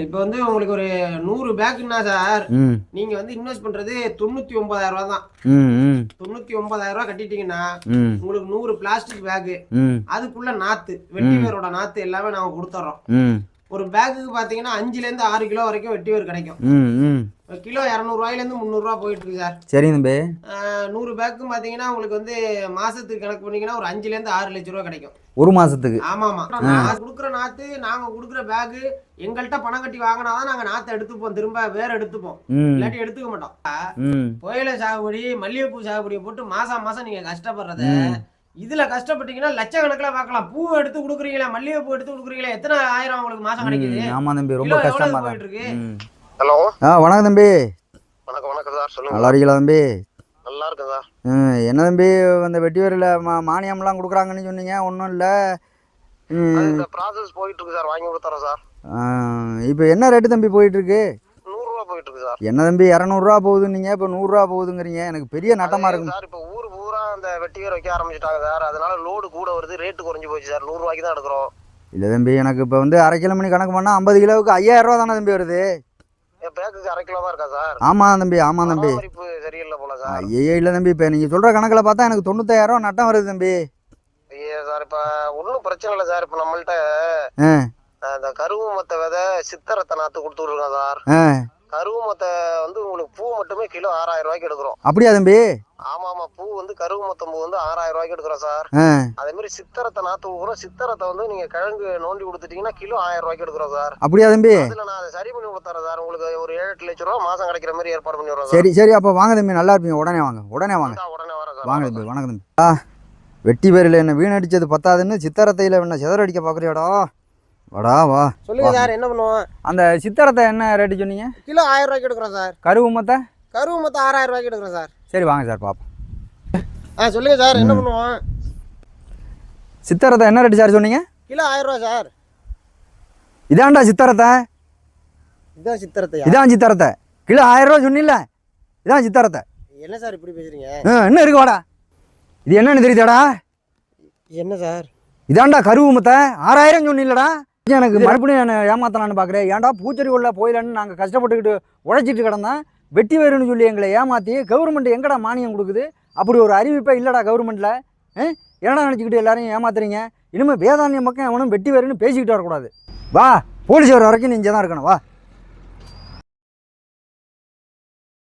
இப்போ வந்து உங்களுக்கு ஒரு 100 பேக்குன்னா சார், நீங்க வந்து இன்வெஸ்ட் பண்றது 99,000 ரூபா தான். 99,000 ரூபா கட்டிட்டீங்கன்னா உங்களுக்கு 100 பிளாஸ்டிக் பேக்கு, அதுக்குள்ள நாத்து, வெட்டி வேரோட நாத்து எல்லாமே நாங்க கொடுத்துறோம். ஒரு பேக்குக்கு பாத்தீங்கன்னா 5ல இருந்து 6 கிலோ வரைக்கும் வெட்டி வேர் கிடைக்கும். கிலோ 200 ரூபாயிலேருந்து 300 ரூபா போயிட்டு இருக்கு சார். சரி தம்பி. 100 பேக்கும் பாத்தீங்கன்னா உங்களுக்கு வந்து மாசத்துக்கு கணக்கு பண்ணீங்கன்னா ஒரு 5ல இருந்து 6 லட்சம் ரூபா கிடைக்கும் ஒரு மாசத்துக்கு. ஆமாமா. நான் கொடுக்குற நாத்து, நாங்க கொடுக்குற பேக்கு, எங்கள்கிட்ட பணம் கட்டி வாங்கினாதான் நாங்க நாத்தை எடுத்துப்போம், திரும்ப வேற எடுத்துப்போம், இல்லாட்டி எடுத்துக்க மாட்டோம். புயல சாகுபடி, மல்லிகைப்பூ சாகுபடியை போட்டு மாசம் மாசம் நீங்க கஷ்டப்படுறத இதுல கஷ்டப்பட்டீங்கன்னா லட்சக்கணக்கில் பார்க்கலாம். பூ எடுத்து கொடுக்குறீங்களா, மல்லிகை பூ எடுத்து கொடுக்குறீங்களா, எத்தனை ஆயிரம் உங்களுக்கு மாசம் கிடைக்குது? ஆமா தம்பி, ரொம்ப கஷ்டமா போயிட்டு இருக்கு. ஹலோ. வணக்கம் தம்பி. வணக்கம் சார், சொல்லுங்க. நல்லா இருக்கீங்களா தம்பி? நல்லா இருக்கு சார். என்ன தம்பி, அந்த வெட்டி வேரில் மானியம்லாம் கொடுக்குறாங்கன்னு சொன்னீங்க, ஒன்றும் இல்லை. இந்த ப்ராசஸ் போயிட்டு இருக்கு சார், வாங்கி கொடுத்துறேன் சார். இப்போ என்ன ரேட்டு தம்பி போயிட்டு இருக்கு? 100 ரூபா போயிட்டு இருக்கு சார். என்ன தம்பி 200 ரூபா போகுதுன்னீங்க, இப்போ 100 ரூபா போகுதுங்கிறீங்க, எனக்கு பெரிய நட்டமா இருக்கு சார். இப்போ ஊர் பூரா அந்த வெட்டி வேர் வைக்க ஆரம்பிச்சிட்டாங்க சார், அதனால லோடு கூட வருது, ரேட்டு குறைஞ்சு போச்சு சார். 100 ரூபாய்க்கு தான் எடுக்கிறோம். இல்லை தம்பி, எனக்கு இப்போ வந்து 1/2 கிலோ மணி கணக்கு பண்ணால் 50 கிலோவுக்கு 5000 ரூபா தானே தம்பி வருது. பேக்குக்கு 1/2 கிலோ தான் இருக்கா சார்? ஆமாம் தம்பி, ஆமாம் தம்பி. சரியில்லை போல சார். ஐயோ இல்லை தம்பி, இப்போ நீங்கள் சொல்கிற கணக்கில் பார்த்தா எனக்கு 95,000 ரூபா நட்டம் வருது தம்பி. ஐயா சார், இப்போ ஒன்றும் பிரச்சனை இல்லை சார். இப்போ நம்மள்ட்ட இந்த கருவு மொத்த விதை சித்தரத்தை நாற்று கொடுத்துருக்கோம் சார். கருவு மொத்த வந்து உங்களுக்கு பூ மட்டுமே கிலோ 6000 ரூபாய்க்கு எடுக்கிறோம். அப்படியா தம்பி? ஆமா ஆமா, பூ வந்து கருவு மொத்தம் பூ வந்து 6000 ரூபாய்க்கு எடுக்கிறோம் சார். அதே மாதிரி சித்தரத்தை நாத்து கொடுக்குறோம். சித்தரத்தை வந்து நீங்க கிழங்கு நோண்டி கொடுத்துட்டீங்கன்னா கிலோ 1000 ரூபாய்க்கு எடுக்கிறோம் சார். அப்படியா தம்பி? அதுல நான் அதை சரி பண்ணி கொடுத்துறேன் சார். உங்களுக்கு ஒரு 7-8 லட்சம் ரூபா மாசம் கிடைக்கிற மாதிரி ஏற்பாடு பண்ணி விடுறோம். சரி சரி, அப்போ வாங்க தம்பி, நல்லா இருப்பீங்க. உடனே வாங்க, உடனே வாங்க. உடனே வரேன் சார். வாங்க தம்பி, வணக்கம் தம்பி. வெட்டி வேரில் என்ன வீணடிச்சது பத்தாதுன்னு சித்தரத்தையில் என்ன சிதறடிக்க பார்க்குறியாடா? வாடா வா. சொல்லுங்க சார், என்ன பண்ணுவோம்? அந்த சித்தரத்தை என்ன ரேட்டு சொன்னீங்க? கிலோ 1000 ரூபாய்க்கு எடுக்கிறோம் சார். கருவு மொத்த 6000 ரூபாய்க்கு எடுக்கிறோம் சார். சரி வாங்க சார் பாப்போம். சொல்லுங்க சார், என்ன பண்ணுவோம்? சித்தரத்தை என்ன ரேட்டு சார் சொன்னீங்க? கிலோ 1000 ரூபா சார். இதான்டா சித்தரத்தை? இதான் சித்தரத்தை? இதான் சித்தரத்தை. கிலோ 1000 ரூபா சொன்னீங்களா? இதான் சித்தரத்தை. என்ன சார் இப்படி பேசுறீங்க? என்ன இருக்கு வாடா, இது என்னன்னு தெரியுதாடா? என்ன சார்? இதான்டா கருவு மொத்த 6000 சொன்னீங்களடா. எனக்கு மறுபடியும் என்ன ஏமாத்தலான்னு பார்க்குறேன். ஏன்டா பூச்செடி உள்ள போயிலன்னு நாங்கள் கஷ்டப்பட்டுக்கிட்டு உழைச்சிட்டு கிடந்தோம். வெட்டி வேறுன்னு சொல்லி எங்களை ஏமாற்றி கவர்மெண்ட் எங்கடா மானியம் கொடுக்குது? அப்படி ஒரு அறிவிப்பே இல்லைடா கவர்மெண்ட்டில். என்னடா நினச்சிக்கிட்டு எல்லாரையும் ஏமாத்துறீங்க? இனிமேல் வேதாந்தியம் பக்கம் எவனும் வெட்டி வேறுன்னு பேசிக்கிட்டு வரக்கூடாது. வா, போலீஸ் வர வரைக்கும் நீ இங்கே தான் இருக்கணும். வா.